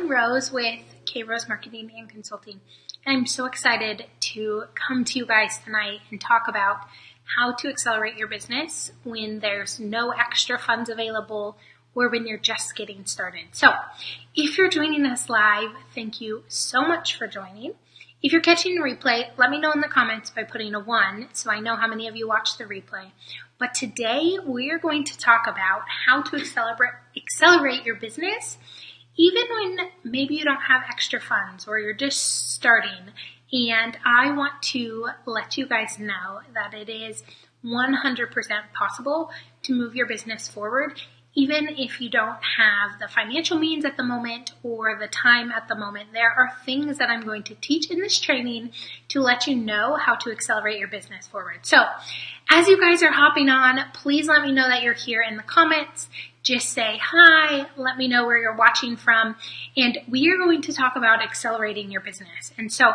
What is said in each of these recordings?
Rose with K Rose Marketing and Consulting, and I'm so excited to come to you guys tonight and talk about how to accelerate your business when there's no extra funds available or when you're just getting started. So if you're joining us live, thank you so much for joining. If you're catching the replay, let me know in the comments by putting a 1 so I know how many of you watched the replay. But today we are going to talk about how to accelerate your business even when maybe you don't have extra funds or you're just starting. And I want to let you guys know that it is 100% possible to move your business forward even if you don't have the financial means at the moment or the time at the moment. There are things that I'm going to teach in this training to let you know how to accelerate your business forward. So as you guys are hopping on, please let me know that you're here in the comments. Just say hi, let me know where you're watching from, and we are going to talk about accelerating your business. And so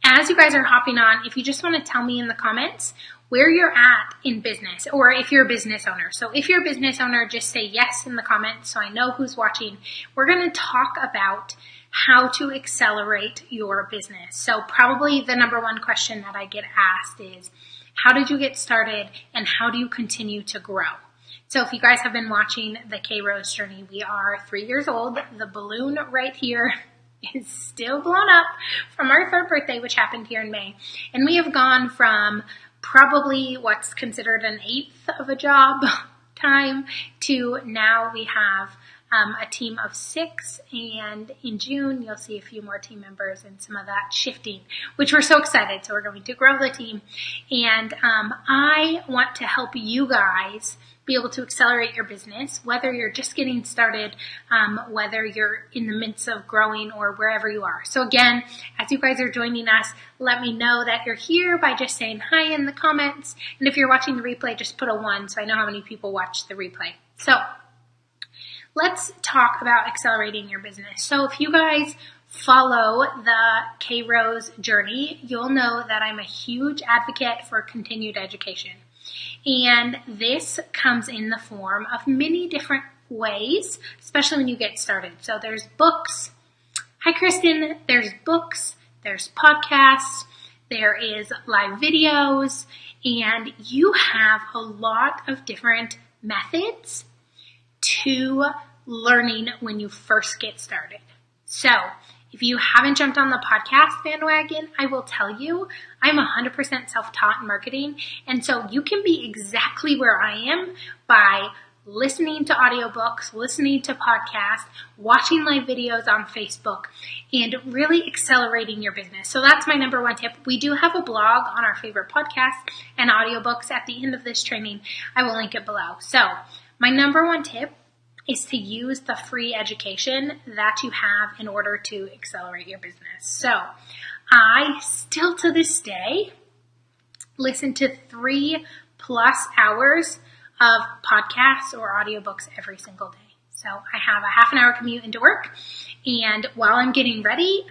as you guys are hopping on, if you just want to tell me in the comments where you're at in business, or if you're a business owner. So if you're a business owner, just say yes in the comments so I know who's watching. We're going to talk about how to accelerate your business. So probably the number one question that I get asked is, how did you get started and how do you continue to grow? So if you guys have been watching the K Rose journey, we are 3 years old. The balloon right here is still blown up from our 3rd birthday, which happened here in May. And we have gone from probably what's considered an 1/8 of a job time to now we have a team of 6, and in June you'll see a few more team members and some of that shifting, which we're so excited. So we're going to grow the team, and I want to help you guys be able to accelerate your business, whether you're just getting started, whether you're in the midst of growing or wherever you are. So again, as you guys are joining us, let me know that you're here by just saying hi in the comments. And if you're watching the replay, just put a 1 so I know how many people watched the replay. So let's talk about accelerating your business. So if you guys follow the K Rose journey, you'll know that I'm a huge advocate for continued education. And this comes in the form of many different ways, especially when you get started. So there's books. Hi, Kristen. There's books. There's podcasts. There is live videos. And you have a lot of different methods to learning when you first get started. So if you haven't jumped on the podcast bandwagon, I will tell you, I'm 100% self-taught in marketing. And so you can be exactly where I am by listening to audiobooks, listening to podcasts, watching live videos on Facebook, and really accelerating your business. So that's my number one tip. We do have a blog on our favorite podcasts and audiobooks at the end of this training. I will link it below. So my number one tip is to use the free education that you have in order to accelerate your business. So I still to this day listen to 3+ hours of podcasts or audiobooks every single day. So I have a half an hour commute into work, and while I'm getting ready,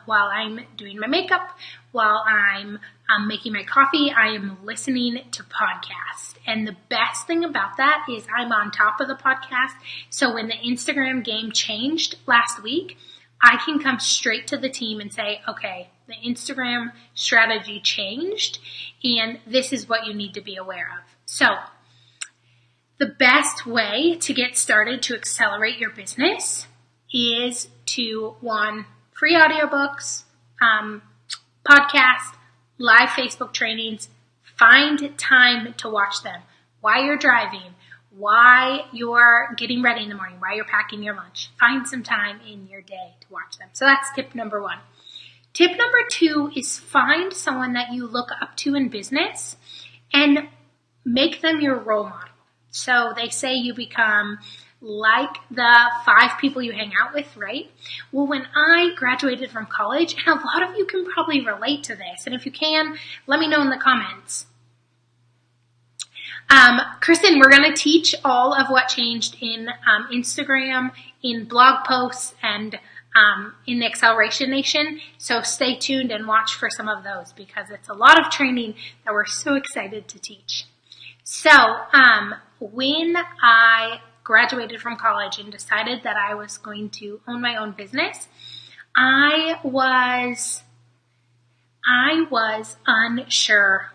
while I'm doing my makeup, while I'm making my coffee, I am listening to podcasts. And the best thing about that is I'm on top of the podcast. So when the Instagram game changed last week, I can come straight to the team and say, okay, the Instagram strategy changed, and this is what you need to be aware of. So the best way to get started to accelerate your business is to, 1, free audiobooks, podcast, live Facebook trainings. Find time to watch them while you're driving, while you're getting ready in the morning, while you're packing your lunch. Find some time in your day to watch them. So that's tip number 1. Tip number 2 is find someone that you look up to in business and make them your role model. So they say you become like the 5 people you hang out with, right? Well, when I graduated from college, and a lot of you can probably relate to this, and if you can, let me know in the comments. Kristen, we're going to teach all of what changed in Instagram, in blog posts, and in the Acceleration Nation. So stay tuned and watch for some of those because it's a lot of training that we're so excited to teach. So when I graduated from college and decided that I was going to own my own business, I was unsure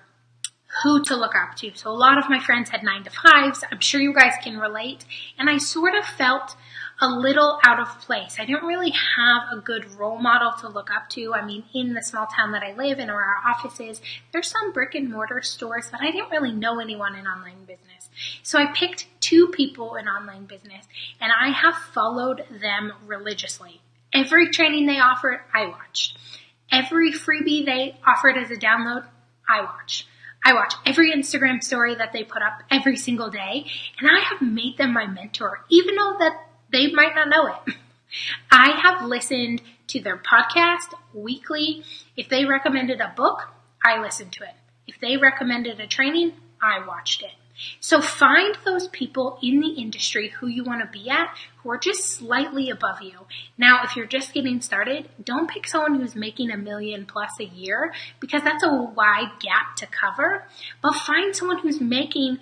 who to look up to. So a lot of my friends had 9-to-5s. I'm sure you guys can relate. And I sort of felt a little out of place. I didn't really have a good role model to look up to. I mean, in the small town that I live in, or our office is, there's some brick and mortar stores, but I didn't really know anyone in online business. So I picked 2 people in online business, and I have followed them religiously. Every training they offered, I watched. Every freebie they offered as a download, I watched. I watch every Instagram story that they put up every single day, and I have made them my mentor, even though that they might not know it. I have listened to their podcast weekly. If they recommended a book, I listened to it. If they recommended a training, I watched it. So find those people in the industry who you want to be at, who are just slightly above you. Now, if you're just getting started, don't pick someone who's making $1 million+ a year, because that's a wide gap to cover. But find someone who's making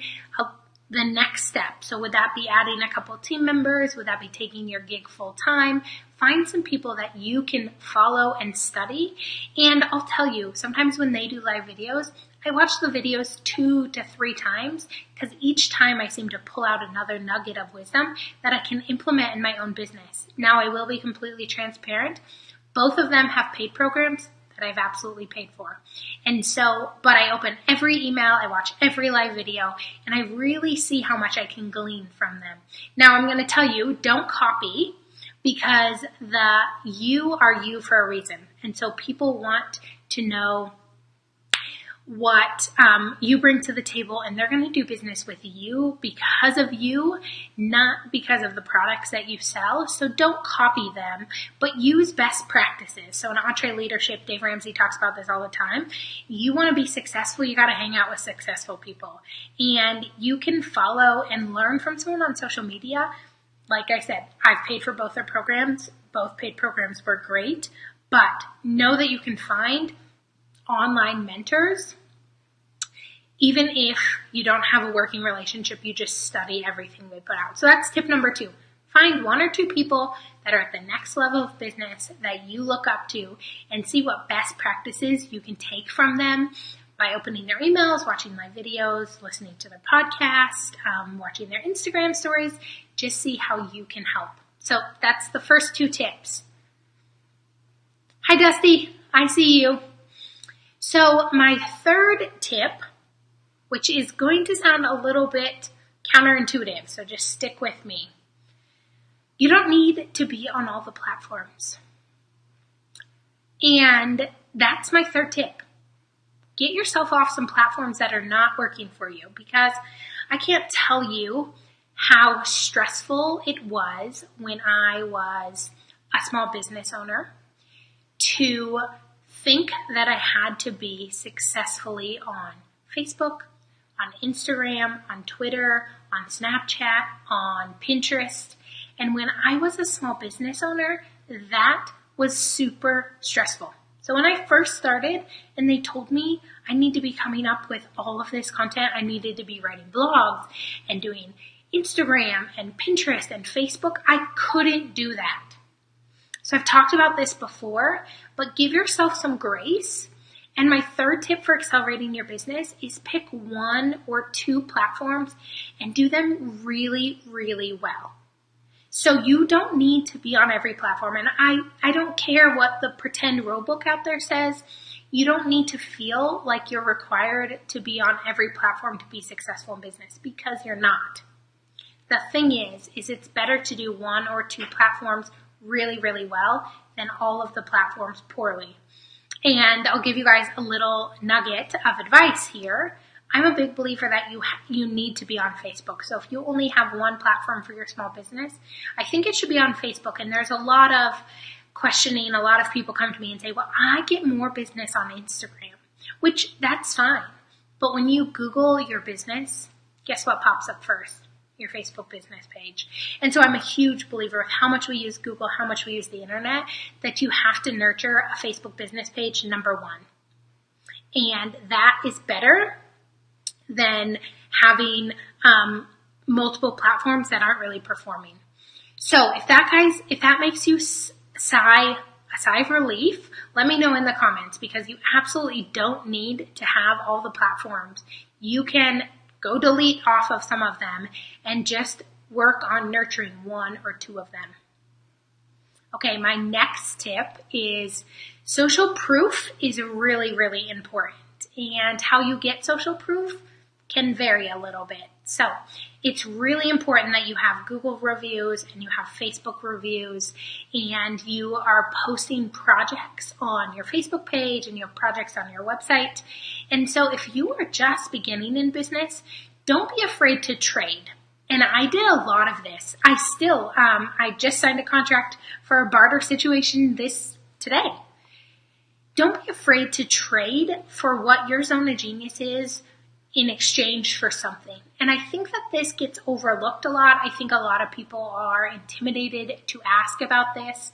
the next step. So would that be adding a couple team members? Would that be taking your gig full time? Find some people that you can follow and study. And I'll tell you, sometimes when they do live videos, I watch the videos 2 to 3 times, because each time I seem to pull out another nugget of wisdom that I can implement in my own business. Now, I will be completely transparent. Both of them have paid programs that I've absolutely paid for. And so, but I open every email, I watch every live video, and I really see how much I can glean from them. Now, I'm going to tell you, don't copy, because you are you for a reason. And so people want to know what you bring to the table, and they're going to do business with you because of you, not because of the products that you sell. So don't copy them, but use best practices. So in EntreLeadership, Dave Ramsey talks about this all the time. You want to be successful, you got to hang out with successful people. And you can follow and learn from someone on social media. Like I said, I've paid for both their programs. Both paid programs were great, but know that you can find online mentors. Even if you don't have a working relationship, you just study everything they put out. So that's tip number 2. Find 1 or 2 people that are at the next level of business that you look up to, and see what best practices you can take from them by opening their emails, watching live videos, listening to their podcast, watching their Instagram stories. Just see how you can help. So that's the first 2 tips. Hi, Dusty. I see you. So my third tip, which is going to sound a little bit counterintuitive, so just stick with me. You don't need to be on all the platforms. And that's my third tip. Get yourself off some platforms that are not working for you, because I can't tell you how stressful it was when I was a small business owner to think that I had to be successfully on Facebook, on Instagram, on Twitter, on Snapchat, on Pinterest. And when I was a small business owner, that was super stressful. So when I first started and they told me I need to be coming up with all of this content, I needed to be writing blogs and doing Instagram and Pinterest and Facebook, I couldn't do that. So I've talked about this before, but give yourself some grace. And my third tip for accelerating your business is pick 1 or 2 platforms and do them really, really well. So you don't need to be on every platform. And I don't care what the pretend rule book out there says. You don't need to feel like you're required to be on every platform to be successful in business, because you're not. The thing is it's better to do 1 or 2 platforms really, really well than all of the platforms poorly. And I'll give you guys a little nugget of advice here. I'm a big believer that you need to be on Facebook. So if you only have 1 platform for your small business, I think it should be on Facebook. And there's a lot of questioning. A lot of people come to me and say, well, I get more business on Instagram, which that's fine. But when you Google your business, guess what pops up first? Your Facebook business page. And so I'm a huge believer with how much we use Google, how much we use the internet, that you have to nurture a Facebook business page, number 1. And that is better than having multiple platforms that aren't really performing. So if that makes you a sigh of relief, let me know in the comments, because you absolutely don't need to have all the platforms. You can go delete off of some of them and just work on nurturing one or two of them. Okay, my next tip is social proof is really, really important. And how you get social proof can vary a little bit. So it's really important that you have Google reviews and you have Facebook reviews, and you are posting projects on your Facebook page and your projects on your website. And so if you are just beginning in business, don't be afraid to trade. And I did a lot of this. I just signed a contract for a barter situation today. Don't be afraid to trade for what your zone of genius is in exchange for something. And I think that this gets overlooked a lot. I think a lot of people are intimidated to ask about this.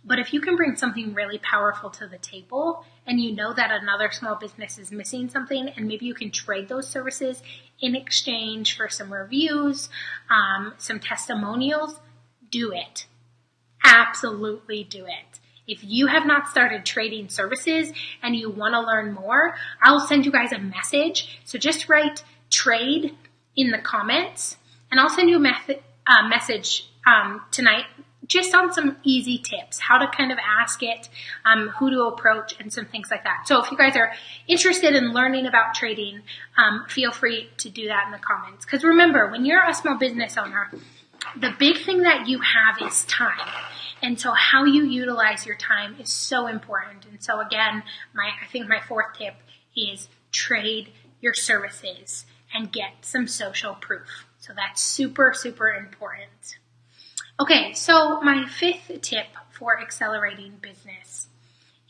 But if you can bring something really powerful to the table, and you know that another small business is missing something, and maybe you can trade those services in exchange for some reviews, some testimonials, do it. Absolutely do it. If you have not started trading services and you want to learn more, I'll send you guys a message. So just write trade in the comments, and I'll send you a message tonight just on some easy tips, how to kind of ask it, who to approach, and some things like that. So if you guys are interested in learning about trading, feel free to do that in the comments. Because remember, when you're a small business owner, the big thing that you have is time. And so how you utilize your time is so important. And so again, I think my fourth tip is trade your services and get some social proof. So that's super, super important. Okay, so my fifth tip for accelerating business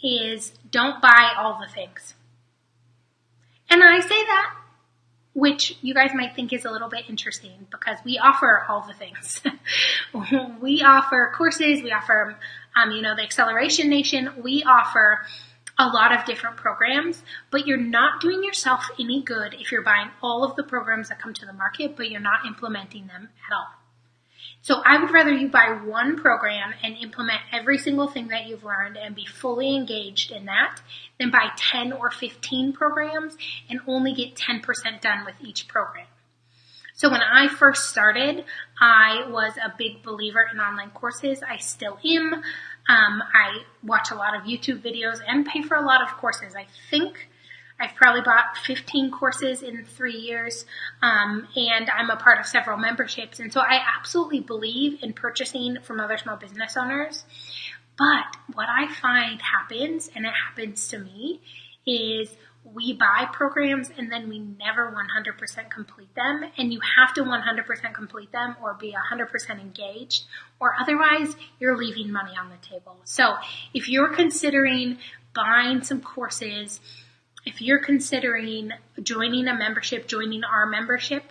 is don't buy all the things. And I say that, which you guys might think is a little bit interesting, because we offer all the things. We offer courses, we offer, the Acceleration Nation, we offer a lot of different programs, but you're not doing yourself any good if you're buying all of the programs that come to the market, but you're not implementing them at all. So I would rather you buy one program and implement every single thing that you've learned and be fully engaged in that than buy 10 or 15 programs and only get 10% done with each program. So when I first started, I was a big believer in online courses. I still am. I watch a lot of YouTube videos and pay for a lot of courses. I think I've probably bought 15 courses in 3 years, and I'm a part of several memberships. And so I absolutely believe in purchasing from other small business owners. But what I find happens, and it happens to me, is we buy programs and then we never 100% complete them. And you have to 100% complete them or be 100% engaged, or otherwise you're leaving money on the table. So if you're considering buying some courses, if you're considering joining a membership, joining our membership,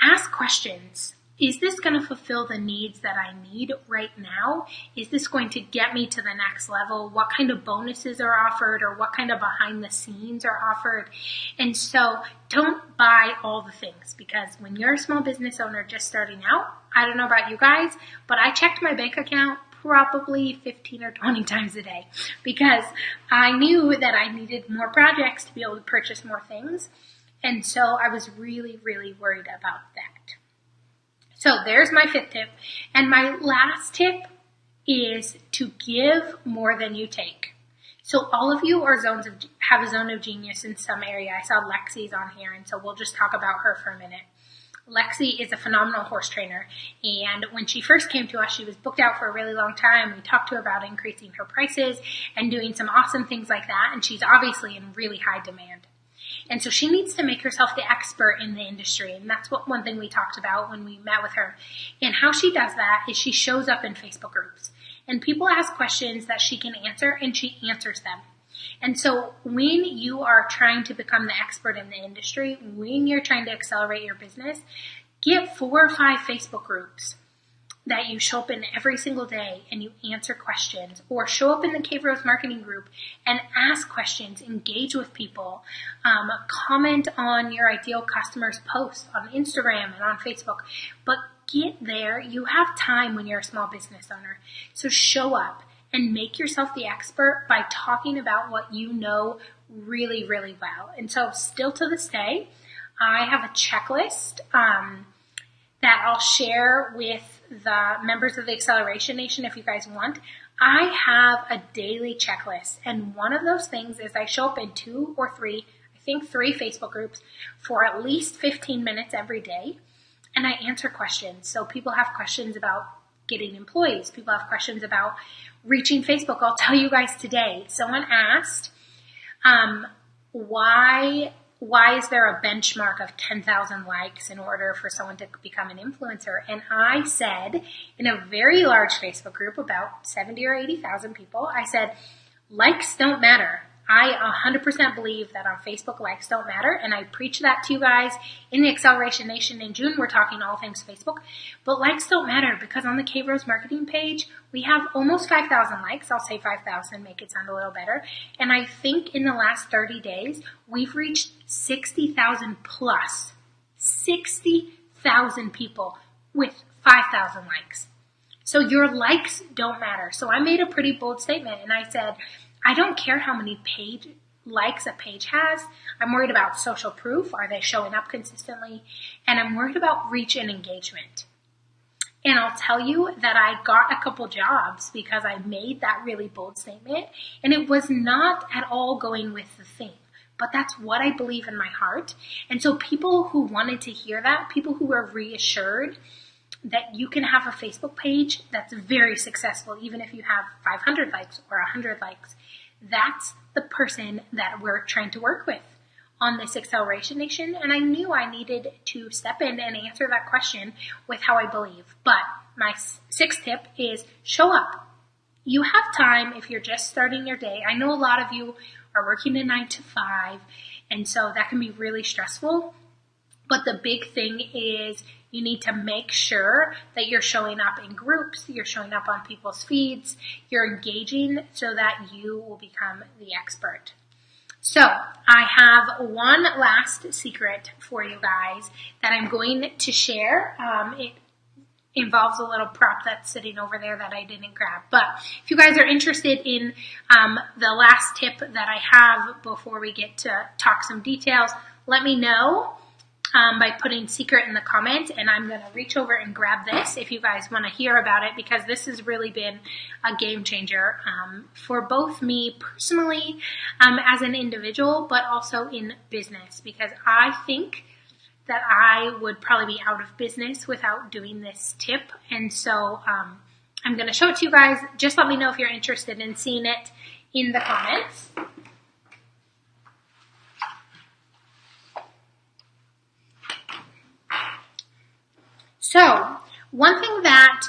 ask questions. Is this going to fulfill the needs that I need right now? Is this going to get me to the next level? What kind of bonuses are offered, or what kind of behind the scenes are offered? And so don't buy all the things, because when you're a small business owner just starting out, I don't know about you guys, but I checked my bank account probably 15 or 20 times a day, because I knew that I needed more projects to be able to purchase more things. And so I was really, really worried about that. So there's my fifth tip. And my last tip is to give more than you take. So all of you have a zone of genius in some area. I saw Lexi's on here, and so we'll just talk about her for a minute. Lexi is a phenomenal horse trainer, and when she first came to us, she was booked out for a really long time. We talked to her about increasing her prices and doing some awesome things like that, and she's obviously in really high demand. And so she needs to make herself the expert in the industry, and that's one thing we talked about when we met with her. And how she does that is she shows up in Facebook groups, and people ask questions that she can answer, and she answers them. And so when you are trying to become the expert in the industry, when you're trying to accelerate your business, get 4 or 5 Facebook groups. that you show up in every single day and you answer questions, or show up in the Cave Rose marketing group and ask questions, engage with people, comment on your ideal customers' posts on Instagram and on Facebook. But get there. You have time when you're a small business owner. So show up and make yourself the expert by talking about what you know really, really well. And so still to this day, I have a checklist that I'll share with the members of the Acceleration Nation if you guys want. I have a daily checklist, and one of those things is I show up in 2 or 3, I think 3 Facebook groups for at least 15 minutes every day, and I answer questions. So people have questions about getting employees. People have questions about reaching Facebook. I'll tell you guys today. Someone asked, why is there a benchmark of 10,000 likes in order for someone to become an influencer? And I said, in a very large Facebook group, about 70 or 80,000 people, I said, likes don't matter. I 100% believe that on Facebook, likes don't matter. And I preach that to you guys in the Acceleration Nation in June. We're talking all things Facebook. But likes don't matter, because on the Cave Rose marketing page, we have almost 5,000 likes. I'll say 5,000, make it sound a little better. And I think in the last 30 days, we've reached 60,000 plus. 60,000 people with 5,000 likes. So your likes don't matter. So I made a pretty bold statement, and I said, I don't care how many likes a page has. I'm worried about social proof. Are they showing up consistently? And I'm worried about reach and engagement. And I'll tell you that I got a couple jobs because I made that really bold statement. And it was not at all going with the theme. But that's what I believe in my heart. And so people who wanted to hear that, people who were reassured that you can have a Facebook page that's very successful, even if you have 500 likes or 100 likes, that's the person that we're trying to work with on this Acceleration Nation. And I knew I needed to step in and answer that question with how I believe. But my 6th tip is show up. You have time if you're just starting your day. I know a lot of you are working a 9 to 5, and so that can be really stressful. But the big thing is you need to make sure that you're showing up in groups, you're showing up on people's feeds, you're engaging so that you will become the expert. So I have one last secret for you guys that I'm going to share. It involves a little prop that's sitting over there that I didn't grab. But if you guys are interested in the last tip that I have before we get to talk some details, let me know by putting secret in the comment, and I'm going to reach over and grab this if you guys want to hear about it, because this has really been a game changer for both me personally as an individual, but also in business, because I think that I would probably be out of business without doing this tip. And so I'm going to show it to you guys. Just let me know if you're interested in seeing it in the comments. So one thing that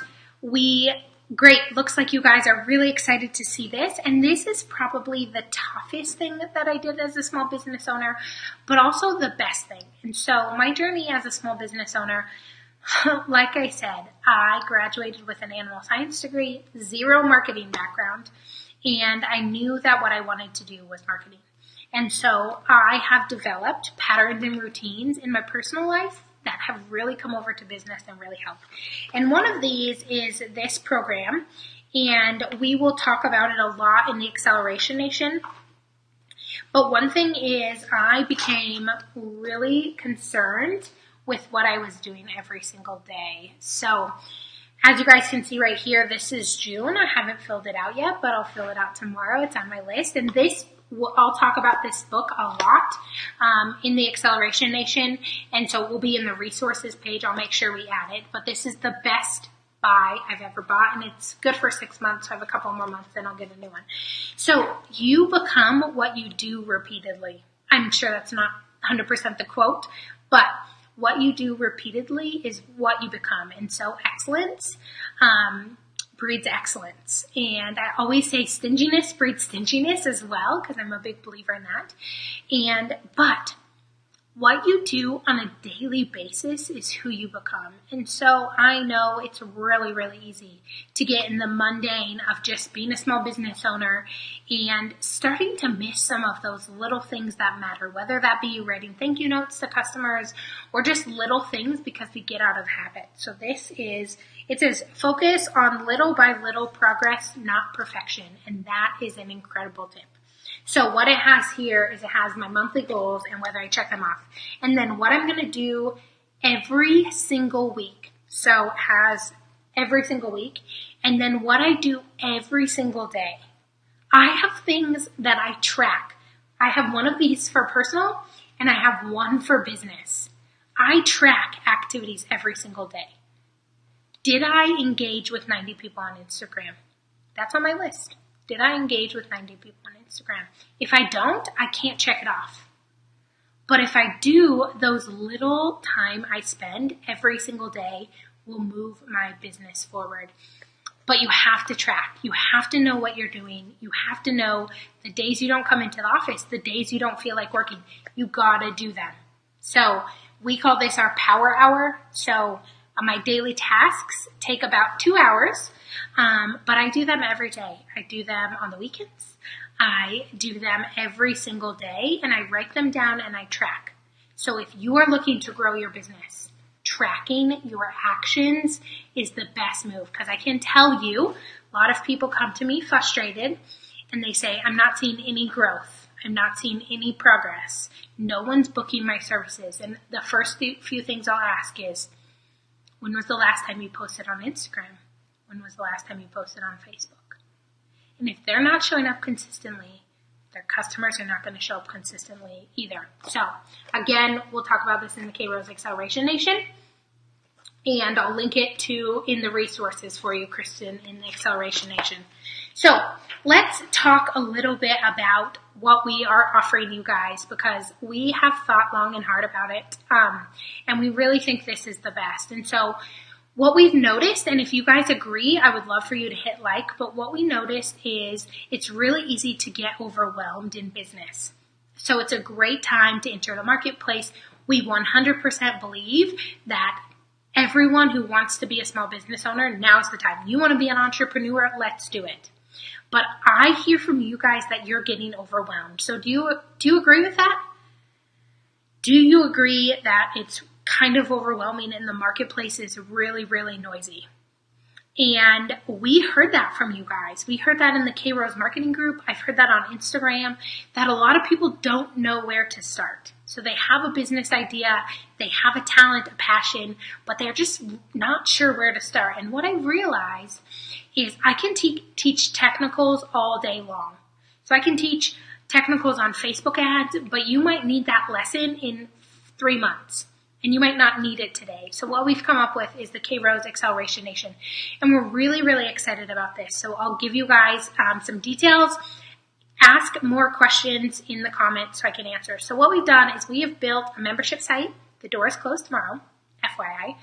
great, looks like you guys are really excited to see this. And this is probably the toughest thing that I did as a small business owner, but also the best thing. And so my journey as a small business owner, like I said, I graduated with an animal science degree, 0 marketing background, and I knew that what I wanted to do was marketing. And so I have developed patterns and routines in my personal life that have really come over to business and really helped. And one of these is this program, and we will talk about it a lot in the Acceleration Nation. But one thing is I became really concerned with what I was doing every single day. So as you guys can see right here, this is June. I haven't filled it out yet, but I'll fill it out tomorrow. It's on my list. And I'll talk about this book a lot in the Acceleration Nation, and so it will be in the resources page. I'll make sure we add it, but this is the best buy I've ever bought, and it's good for 6 months. So I have a couple more months, then I'll get a new one. So you become what you do repeatedly. I'm sure that's not 100% the quote, but what you do repeatedly is what you become. And so excellence breeds excellence. And I always say stinginess breeds stinginess as well, because I'm a big believer in that. But what you do on a daily basis is who you become. And so I know it's really, really easy to get in the mundane of just being a small business owner and starting to miss some of those little things that matter, whether that be writing thank you notes to customers or just little things because we get out of habit. So it says focus on little by little progress, not perfection. And that is an incredible tip. So what it has here is it has my monthly goals and whether I check them off. And then what I'm going to do every single week. So it has every single week. And then what I do every single day. I have things that I track. I have one of these for personal and I have one for business. I track activities every single day. Did I engage with 90 people on Instagram? That's on my list. Did I engage with 90 people on Instagram? If I don't, I can't check it off. But if I do, those little time I spend every single day will move my business forward. But you have to track. You have to know what you're doing. You have to know the days you don't come into the office, the days you don't feel like working. You gotta do them. So we call this our power hour. So my daily tasks take about 2 hours. But I do them every day. I do them on the weekends. I do them every single day and I write them down and I track. So if you are looking to grow your business, tracking your actions is the best move because I can tell you a lot of people come to me frustrated and they say, I'm not seeing any growth. I'm not seeing any progress. No one's booking my services. And the first few things I'll ask is, when was the last time you posted on Instagram? When was the last time you posted on Facebook? And if they're not showing up consistently, their customers are not going to show up consistently either. So again, we'll talk about this in the K-Rose Acceleration Nation. And I'll link it in the resources for you, Kristen, in the Acceleration Nation. So let's talk a little bit about what we are offering you guys because we have thought long and hard about it. And we really think this is the best. And so what we've noticed, and if you guys agree, I would love for you to hit like, but what we noticed is it's really easy to get overwhelmed in business. So it's a great time to enter the marketplace. We 100% believe that everyone who wants to be a small business owner, now's the time. You want to be an entrepreneur? Let's do it. But I hear from you guys that you're getting overwhelmed. So do you agree with that? Do you agree that it's kind of overwhelming and the marketplace is really, really noisy? And we heard that from you guys. We heard that in the K-Rose marketing group. I've heard that on Instagram, that a lot of people don't know where to start. So they have a business idea, they have a talent, a passion, but they're just not sure where to start. And what I realized is I can teach technicals all day long. So I can teach technicals on Facebook ads, but you might need that lesson in 3 months. And you might not need it today. So what we've come up with is the K-Rose Acceleration Nation. And we're really, really excited about this. So I'll give you guys some details. Ask more questions in the comments so I can answer. So what we've done is we have built a membership site. The door is closed tomorrow, FYI.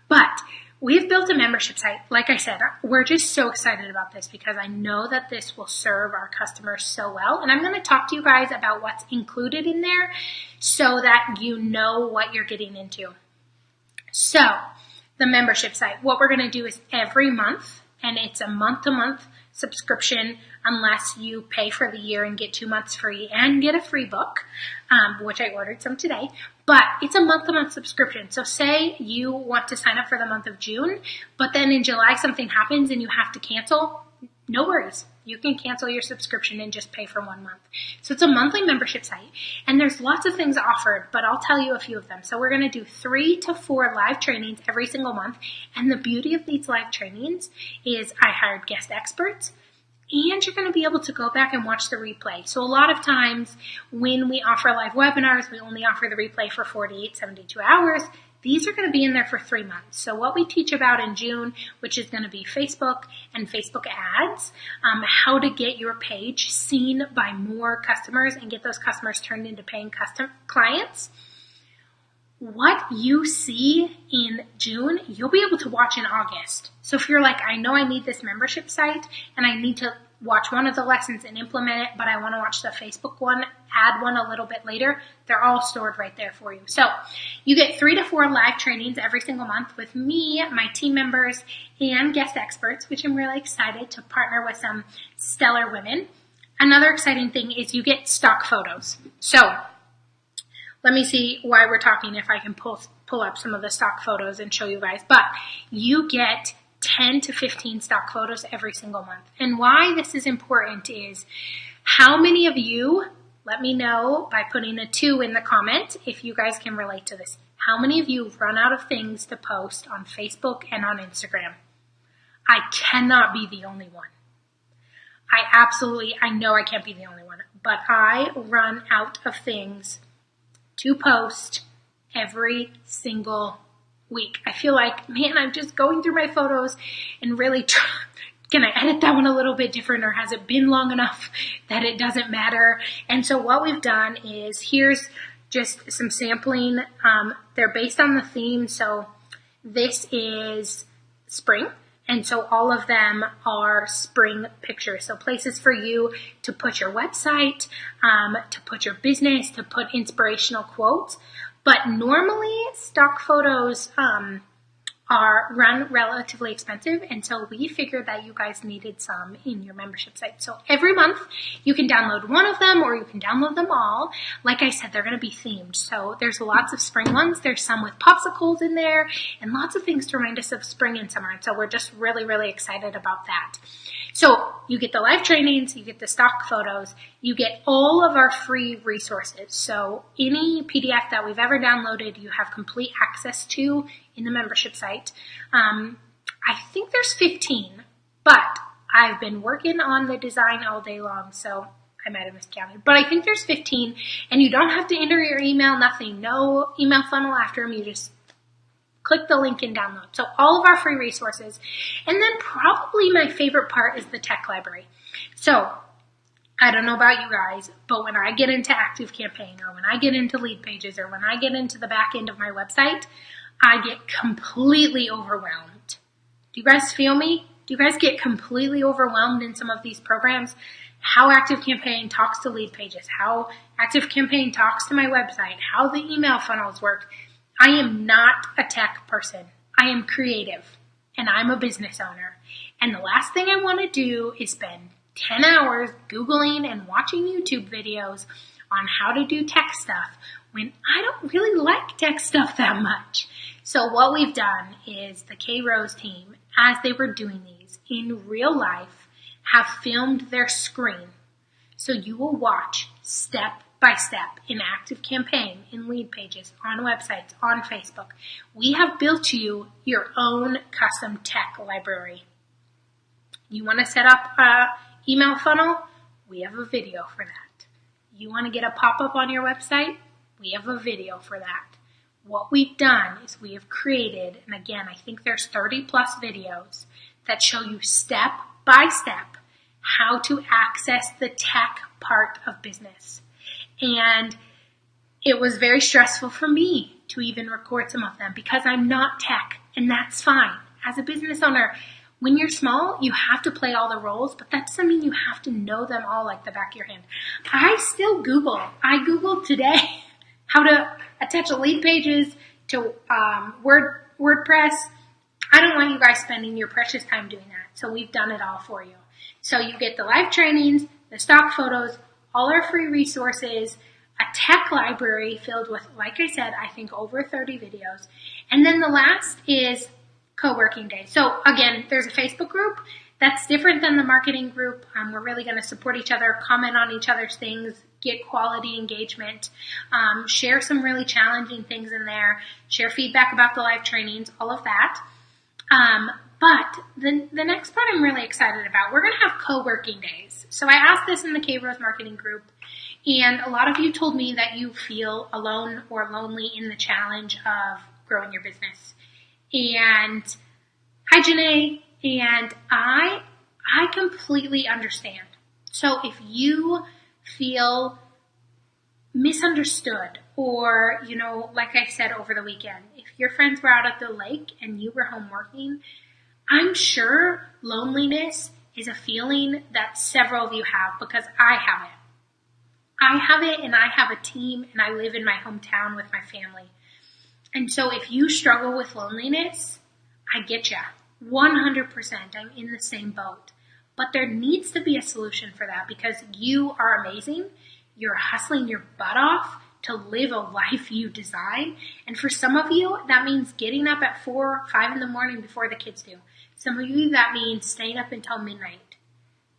But we've built a membership site. Like I said, we're just so excited about this because I know that this will serve our customers so well. And I'm going to talk to you guys about what's included in there so that you know what you're getting into. So the membership site, what we're going to do is every month, and it's a month-to-month subscription unless you pay for the year and get 2 months free and get a free book, which I ordered some today. But it's a month-to-month subscription. So say you want to sign up for the month of June, but then in July something happens and you have to cancel. No worries. You can cancel your subscription and just pay for 1 month. So it's a monthly membership site. And there's lots of things offered, but I'll tell you a few of them. So we're going to do 3 to 4 live trainings every single month. And the beauty of these live trainings is I hired guest experts. And you're going to be able to go back and watch the replay. So a lot of times when we offer live webinars, we only offer the replay for 48, 72 hours. These are going to be in there for 3 months. So what we teach about in June, which is going to be Facebook and Facebook ads, how to get your page seen by more customers and get those customers turned into paying clients. What you see in June, you'll be able to watch in August. So if you're like, I know I need this membership site and I need to watch one of the lessons and implement it, but I want to watch the Facebook one, add one a little bit later, they're all stored right there for you. So you get 3 to 4 live trainings every single month with me, my team members, and guest experts, which I'm really excited to partner with some stellar women. Another exciting thing is you get stock photos. So let me see why we're talking, if I can pull up some of the stock photos and show you guys. But you get 10 to 15 stock photos every single month. And why this is important is how many of you, let me know by putting a 2 in the comment if you guys can relate to this. How many of you run out of things to post on Facebook and on Instagram? I cannot be the only one. I know I can't be the only one, but I run out of things to post every single week. I feel like, man, I'm just going through my photos and really can I edit that one a little bit different, or has it been long enough that it doesn't matter? And so what we've done is, here's just some sampling. They're based on the theme. So this is spring. And so all of them are spring pictures. So places for you to put your website, to put your business, to put inspirational quotes. But normally stock photos are run relatively expensive, and so we figured that you guys needed some in your membership site. So every month you can download one of them, or you can download them all. Like I said, they're going to be themed. So there's lots of spring ones. There's some with popsicles in there and lots of things to remind us of spring and summer. And so we're just really, really excited about that. So you get the live trainings, you get the stock photos, you get all of our free resources. So any PDF that we've ever downloaded, you have complete access to in the membership site. I think there's 15, but I've been working on the design all day long, so I might have miscounted. But I think there's 15, and you don't have to enter your email, nothing. No email funnel after them. You just click the link and download. So all of our free resources. And then probably my favorite part is the tech library. So I don't know about you guys, but when I get into ActiveCampaign, or when I get into lead pages, or when I get into the back end of my website, I get completely overwhelmed. Do you guys feel me? Do you guys get completely overwhelmed in some of these programs? How ActiveCampaign talks to lead pages, how ActiveCampaign talks to my website, how the email funnels work. I am not a tech person. I am creative, and I'm a business owner. And the last thing I want to do is spend 10 hours Googling and watching YouTube videos on how to do tech stuff when I don't really like tech stuff that much. So what we've done is the K-Rose team, as they were doing these in real life, have filmed their screen. So you will watch step by step in ActiveCampaign, in lead pages, on websites, on Facebook. We have built you your own custom tech library. You want to set up an email funnel? We have a video for that. You want to get a pop-up on your website? We have a video for that. What we've done is we have created, and again, I think there's 30 plus videos that show you step by step how to access the tech part of business. And it was very stressful for me to even record some of them because I'm not tech, and that's fine. As a business owner, when you're small, you have to play all the roles, but that doesn't mean you have to know them all like the back of your hand. I still Google. I Googled today how to attach lead pages to WordPress. I don't want you guys spending your precious time doing that, so we've done it all for you. So you get the live trainings, the stock photos, all our free resources, a tech library filled with, like I said, I think over 30 videos. And then the last is Coworking Day. So again, there's a Facebook group that's different than the marketing group. We're really going to support each other, comment on each other's things, get quality engagement, share some really challenging things in there, share feedback about the live trainings, all of that. But the next part I'm really excited about, we're going to have co-working days. So I asked this in the K-Rose marketing group, and a lot of you told me that you feel alone or lonely in the challenge of growing your business. And hi, Janae, and I completely understand. So if you feel misunderstood, or, like I said over the weekend, if your friends were out at the lake and you were home working, I'm sure loneliness is a feeling that several of you have, because I have it. I have it, and I have a team, and I live in my hometown with my family. And so if you struggle with loneliness, I get ya. 100%. I'm in the same boat. But there needs to be a solution for that, because you are amazing. You're hustling your butt off to live a life you design. And for some of you, that means getting up at 4 or 5 in the morning before the kids do. Some of you, that means staying up until midnight.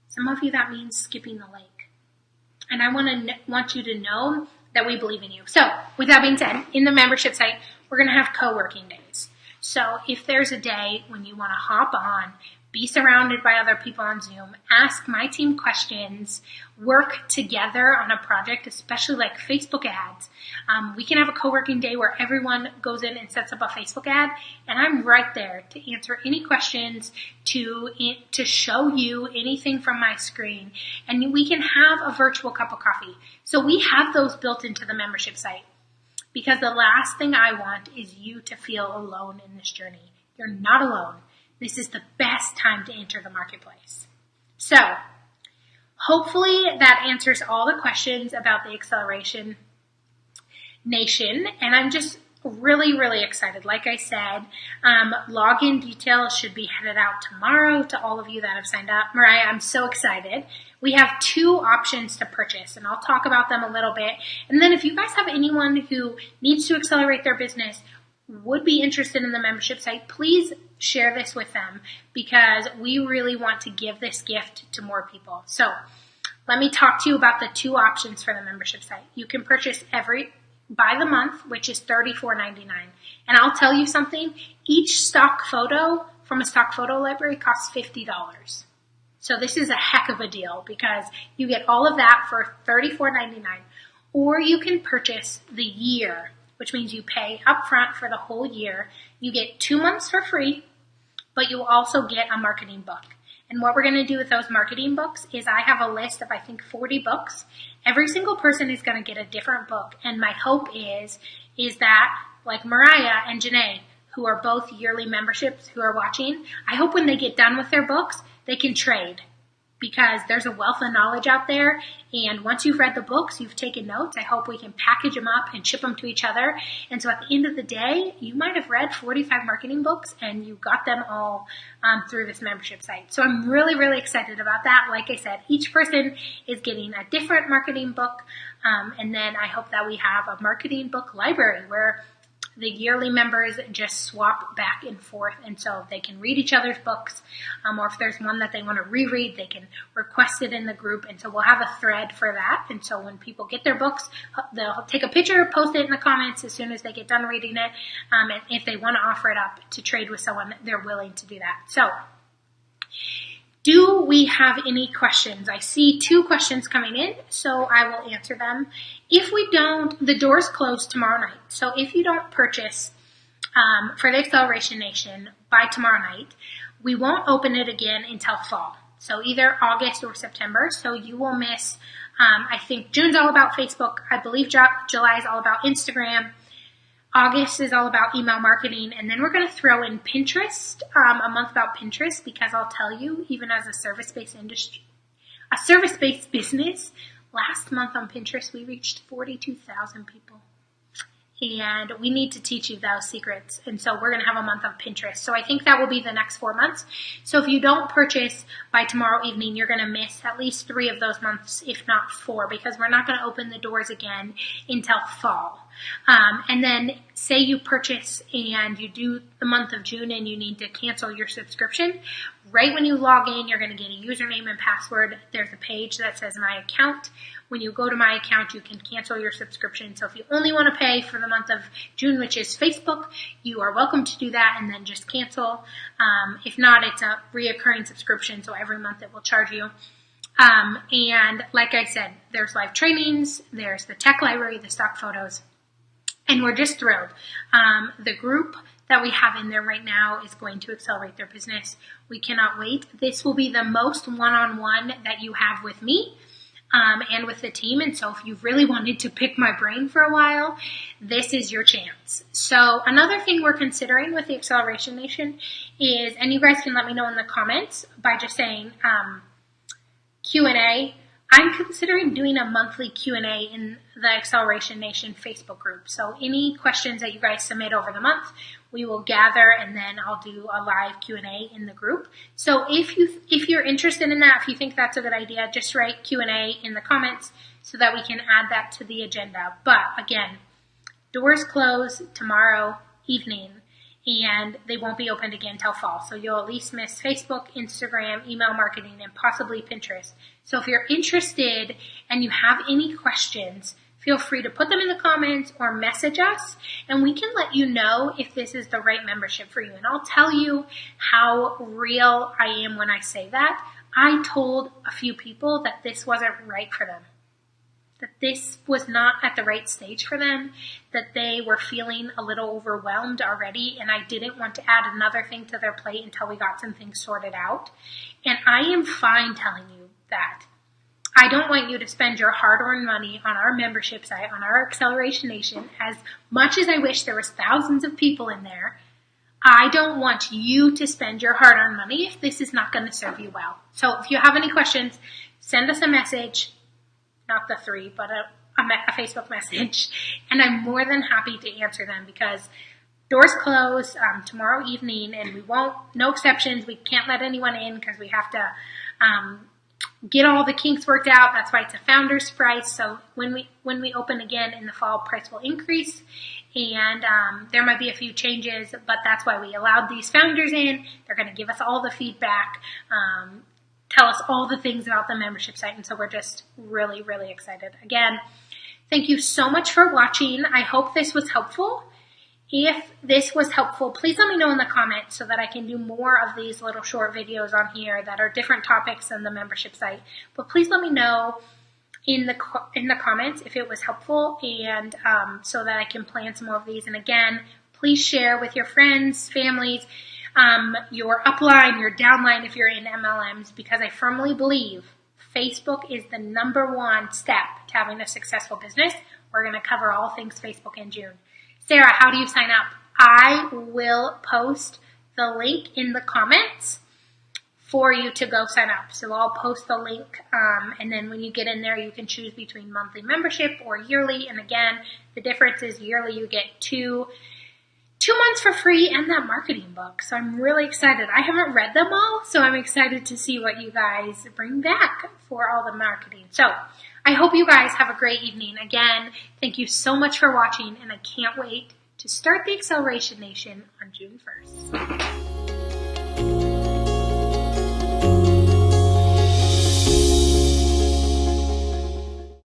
Some of you, that means skipping the lake. And I want you to know that we believe in you. So, with that being said, in the membership site, we're going to have co-working days. So, if there's a day when you want to hop on, be surrounded by other people on Zoom, ask my team questions, work together on a project, especially like Facebook ads. We can have a co-working day where everyone goes in and sets up a Facebook ad, and I'm right there to answer any questions, to show you anything from my screen, and we can have a virtual cup of coffee. So we have those built into the membership site, because the last thing I want is you to feel alone in this journey. You're not alone. This is the best time to enter the marketplace. So, hopefully that answers all the questions about the Acceleration Nation. And I'm just really, really excited. Like I said, login details should be headed out tomorrow to all of you that have signed up. Mariah, I'm so excited. We have 2 options to purchase, and I'll talk about them a little bit. And then if you guys have anyone who needs to accelerate their business, would be interested in the membership site, please share this with them, because we really want to give this gift to more people. So let me talk to you about the 2 options for the membership site. You can purchase by the month, which is $34.99. And I'll tell you something, each stock photo from a stock photo library costs $50. So this is a heck of a deal, because you get all of that for $34.99. Or you can purchase the year, which means you pay upfront for the whole year. You get 2 months for free, but you also get a marketing book. And what we're going to do with those marketing books is I have a list of, I think, 40 books. Every single person is going to get a different book. And my hope is that, like Mariah and Janae, who are both yearly memberships who are watching, I hope when they get done with their books, they can trade. Because there's a wealth of knowledge out there, and once you've read the books, you've taken notes. I hope we can package them up and ship them to each other. And so at the end of the day, you might have read 45 marketing books, and you got them all through this membership site. So I'm really, really excited about that. Like I said, each person is getting a different marketing book, and then I hope that we have a marketing book library where the yearly members just swap back and forth, and so they can read each other's books, or if there's one that they want to reread, they can request it in the group, and so we'll have a thread for that. And so when people get their books, they'll take a picture, post it in the comments as soon as they get done reading it, and if they want to offer it up to trade with someone, they're willing to do that. So, do we have any questions? I see 2 questions coming in, so I will answer them. If we don't, the doors close tomorrow night. So if you don't purchase for the Acceleration Nation by tomorrow night, we won't open it again until fall. So either August or September. So you will miss, I think June's all about Facebook. I believe July is all about Instagram. August is all about email marketing, and then we're going to throw in Pinterest, a month about Pinterest, because I'll tell you, even as a service-based business, last month on Pinterest, we reached 42,000 people. And we need to teach you those secrets. And so we're going to have a month of Pinterest. So I think that will be the next 4 months. So if you don't purchase by tomorrow evening, you're going to miss at least 3 of those months, if not 4, because we're not going to open the doors again until fall. And then say you purchase and you do the month of June and you need to cancel your subscription. Right when you log in, you're going to get a username and password. There's a page that says My Account. When you go to My Account, you can cancel your subscription. So if you only want to pay for the month of June, which is Facebook, you are welcome to do that and then just cancel. If not, it's a reoccurring subscription, so every month it will charge you. And like I said, there's live trainings, there's the tech library, the stock photos, and we're just thrilled. The group that we have in there right now is going to accelerate their business. We cannot wait. This will be the most one-on-one that you have with me. and with the team. And so if you really wanted to pick my brain for a while, this is your chance. So another thing we're considering with the Acceleration Nation is, and you guys can let me know in the comments by just saying Q&A. I'm considering doing a monthly Q&A in the Acceleration Nation Facebook group. So any questions that you guys submit over the month, we will gather, and then I'll do a live Q&A in the group. So if you're interested in that, if you think that's a good idea, just write Q&A in the comments so that we can add that to the agenda. But again, doors close tomorrow evening, and they won't be opened again till fall. So you'll at least miss Facebook, Instagram, email marketing, and possibly Pinterest. So if you're interested and you have any questions, feel free to put them in the comments or message us, and we can let you know if this is the right membership for you. And I'll tell you how real I am when I say that. I told a few people that this wasn't right for them, that this was not at the right stage for them, that they were feeling a little overwhelmed already, and I didn't want to add another thing to their plate until we got some things sorted out. And I am fine telling you that. I don't want you to spend your hard-earned money on our membership site, on our Acceleration Nation. As much as I wish there was thousands of people in there, I don't want you to spend your hard-earned money if this is not going to serve you well. So if you have any questions, send us a message. Not the 3, but a Facebook message, and I'm more than happy to answer them, because doors close tomorrow evening, and no exceptions. We can't let anyone in because we have to get all the kinks worked out. That's why it's a founder's price. So when we open again in the fall, price will increase, and there might be a few changes, but that's why we allowed these founders in. They're going to give us all the feedback, tell us all the things about the membership site, and so we're just really, really excited. Again, thank you so much for watching. I hope this was helpful. If this was helpful, please let me know in the comments so that I can do more of these little short videos on here that are different topics than the membership site. But please let me know in the comments if it was helpful, and so that I can plan some more of these. And again, please share with your friends, families, your upline, your downline if you're in MLMs, because I firmly believe Facebook is the #1 step to having a successful business. We're going to cover all things Facebook in June. Sarah, how do you sign up? I will post the link in the comments for you to go sign up. So I'll post the link, and then when you get in there, you can choose between monthly membership or yearly. And again, the difference is yearly you get two months for free and that marketing book. So I'm really excited. I haven't read them all, so I'm excited to see what you guys bring back for all the marketing. So I hope you guys have a great evening. Again, thank you so much for watching, and I can't wait to start the Acceleration Nation on June 1st.